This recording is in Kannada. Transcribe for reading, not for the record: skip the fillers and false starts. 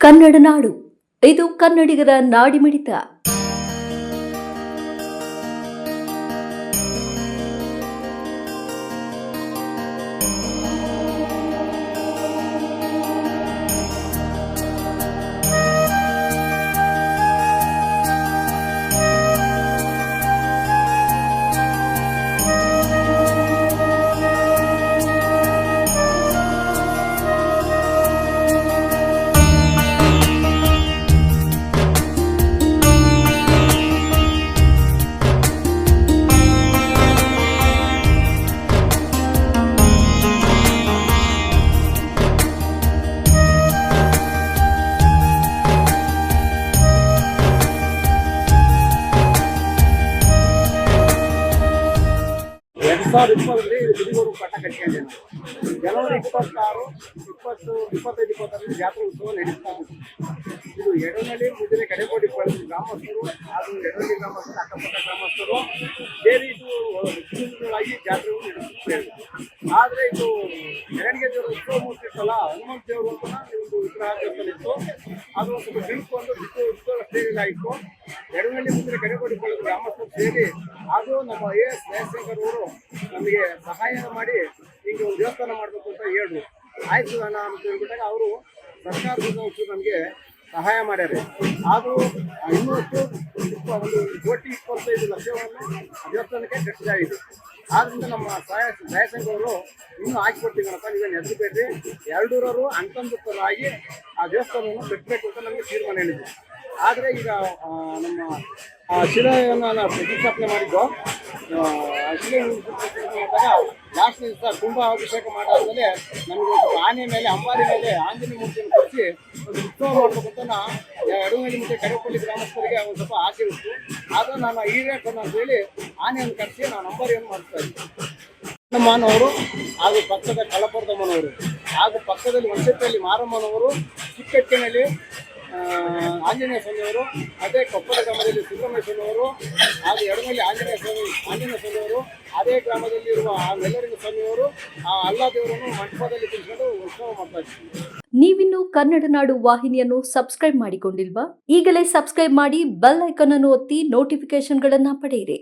ಕನ್ನಡ ನಾಡು, ಇದು ಕನ್ನಡಿಗರ ನಾಡಿಮಿಡಿತ. ಬಿದಿಗೋಡು ಕಟ್ಟ ಕಟ್ಟಿಕೊಂಡಿದೆ. ಜನವರಿ 26, 20, 25, 26 ಜಾತ್ರೆ ಉತ್ಸವ ನಡೆಸ್ತಾ ಇದೆ. ಇದು ಎಡನಹಳ್ಳಿ ಮುದ್ದಿನ ಕಡೆಕೋಡಿ ಗ್ರಾಮಸ್ಥರು ಹಾಗೂ ಎಡನಹಳ್ಳಿ ಗ್ರಾಮಸ್ಥರು, ಅಕ್ಕಪಕ್ಕ ಗ್ರಾಮಸ್ಥರು ಸೇರಿ ಇದು ಆಗಿ ಜಾತ್ರೆಗಳು ನಡೆಸುತ್ತೇವೆ. ಆದರೆ ಇದು ಮೆರವಣಿಗೆ ದೇವರು ಉತ್ಸವ ಮೂರ್ತಿ ಇತ್ತಲ್ಲ, ಹನುಮಂತ ದೇವರು ಅಂತ ಒಂದು ವಿಗ್ರಹ ದೇವಸ್ಥಾನಿತ್ತು. ಅದು ಒಂದು ಸ್ವಲ್ಪ ಬಿರುಕೊಂಡು ಉತ್ಸವ ಸ್ಟೇಜ್ ಆಯಿತು. ಎಡನಹಳ್ಳಿ ಮುದ್ದಿನ ಕಡೆಕೋಡಿ ಗ್ರಾಮಸ್ಥರು ಸೇರಿ ಹಾಗೂ ನಮ್ಮ AS ಜಯಶಂಕರ್ ಅವರು ನಮಗೆ ಸಹಾಯ ಮಾಡಿ ಹಿಂಗೆ ಒಂದು ದೇವಸ್ಥಾನ ಮಾಡಬೇಕು ಅಂತ ಹೇಳಿದ್ರು. ಆಯ್ತು ಅಣ್ಣ ಅಂತ ಹೇಳ್ಬಿಟ್ಟಾಗ ಅವರು ಸರ್ಕಾರದಿಂದ ನಮಗೆ ಸಹಾಯ ಮಾಡ್ಯಾರೆ. ಆದರೂ ಇನ್ನೂಷ್ಟು 1,25,00,000ವನ್ನು ದೇವಸ್ಥಾನಕ್ಕೆ ಖರ್ಚಾಗಿದೆ. ಆದ್ದರಿಂದ ನಮ್ಮ ಜಯಶಂಕರ್ ಅವರು ಇನ್ನೂ ಹಾಕಿಕೊಡ್ತೀವಪ್ಪ, ನೀವೇನು ಹೆದರಬೇಡ್ರಿ, ಎರಡೂರವರು ಅಂತಂದುತ್ತಲಾಗಿ ಆ ದೇವಸ್ಥಾನವನ್ನು ಕಟ್ಟಬೇಕು ಅಂತ ನಮಗೆ ತೀರ್ಮಾನ ಹೇಳಿದ್ವಿ. ಆದರೆ ಈಗ ನಮ್ಮ ಶಿಲೆಯನ್ನು ನಾವು ಪ್ರತಿಷ್ಠಾಪನೆ ಮಾಡಿದ್ದು, ಶಿಲೆ ಮಾಡಿದಾಗ ಲಾಸ್ಟ್ ದಿವಸ ಕುಂಭಾಭಿಷೇಕ ಮಾಡಾದ್ಮೇಲೆ ನಮಗೆ ಒಂದು ಆನೆ ಮೇಲೆ, ಅಂಬಾರಿ ಮೇಲೆ ಆಂಜನೇಯ ಮೂರ್ತಿಯನ್ನು ಕಳಿಸಿ ಒಂದು ಉತ್ಸವ ಮಾಡಬೇಕು ಅಂತ ಎಡನಹಳ್ಳಿ ಮತ್ತು ಕಡೆಪಳ್ಳಿ ಗ್ರಾಮಸ್ಥರಿಗೆ ಒಂದು ಸ್ವಲ್ಪ ಆಸೆ ಇತ್ತು. ಆದರೂ ನಾನು ಹಿರಿಯರನ್ನು ಅಂತ ಹೇಳಿ ಆನೆಯನ್ನು ಕರೆಸಿ ನಾನು ಅಂಬಾರಿಯನ್ನು ಮಾಡ್ತಾ ಇದ್ದೆ. ಮಾನವರು ಹಾಗೂ ಪಕ್ಕದ ಕಳಪುರದಮ್ಮನವರು ಹಾಗೂ ಪಕ್ಕದಲ್ಲಿ ವಂಶಪಲ್ಲಿ ಮಾರಮ್ಮನವರು, ಚಿಕ್ಕಟ್ಟಿನಲ್ಲಿ ಆಂಜನೇಯ ಸ್ವಾಮಿಯವರು, ಅದೇ ಕೊಪ್ಪಳ ಗ್ರಾಮದಲ್ಲಿ ಸುಬ್ರಹ್ಮಣ್ಯ ಸ್ವಾಮಿಯವರು ಹಾಗೂ ಎಡನಹಳ್ಳಿ ಆಂಜನೇಯ ಸ್ವಾಮಿಯವರು, ಅದೇ ಗ್ರಾಮದಲ್ಲಿರುವ ಆ ಮೆಲ್ಲರಿನ ಸ್ವಾಮಿಯವರು ಆ ಅಲ್ಲಾ ದೇವರನ್ನು ಮಂಟಪದಲ್ಲಿ ತಿಳ್ಕೊಂಡು ಉತ್ಸವ ಮಾಡ್ತಾ ಇದ್ದೀವಿ. ನೀವಿನ್ನು ಕನ್ನಡ ನಾಡು ವಾಹಿನಿಯನ್ನು ಸಬ್ಸ್ಕ್ರೈಬ್ ಮಾಡಿಕೊಂಡಿಲ್ವಾ? ಈಗಲೇ ಸಬ್ಸ್ಕ್ರೈಬ್ ಮಾಡಿ, ಬೆಲ್ ಐಕಾನ್ ಅನ್ನು ಒತ್ತಿ ನೋಟಿಫಿಕೇಶನ್ಗಳನ್ನು ಪಡೆಯಿರಿ.